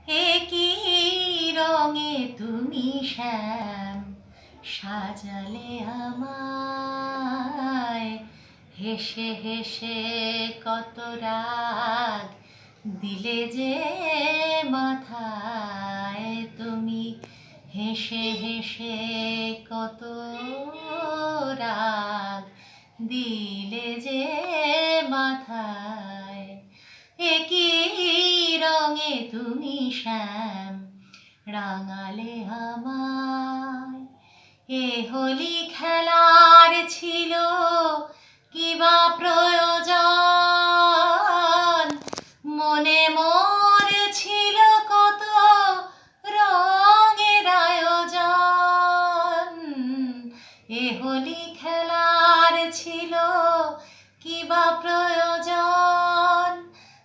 একই রঙে তুমি শ্যাম সাজালে আমায়, হেসে হেসে কত রাগ দিলে যে মাথায়। তুমি হেসে হেসে কত রাগ দিলে যে মাথায়। একই রঙে তুমি শ্যাম রাঙালে আমায়। এ হোলি খেলার ছিল কিবা প্রয়োজন, মনে মোর ছিল কত রঙের আয়োজন। এ হোলি খেলার ছিল কিবা প্রয়োজন,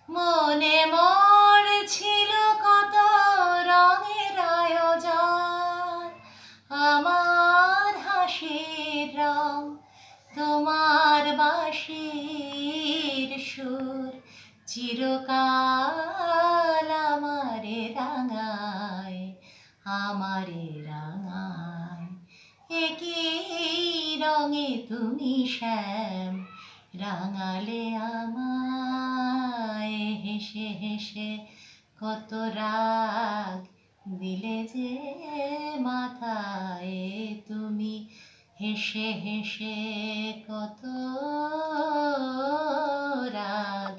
মনে মোর ছিল কত রঙের আয়োজন। আমার হাসির রং তোমার বাঁশির সুর, চিরকাল আমারে রাঙায়, আমারে রাঙায়। একই রঙে তুমি শ্যাম রাঙালে আমায়, হেসে হেসে কত রাগ দিলে যে মাথায়। তুমি হেসে হেসে কত রাগ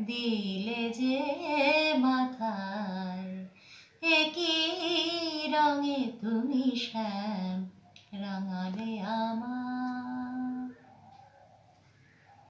দিলে যে মাথায়। একই রঙে তুমি শ্যাম রাঙালে আমায়।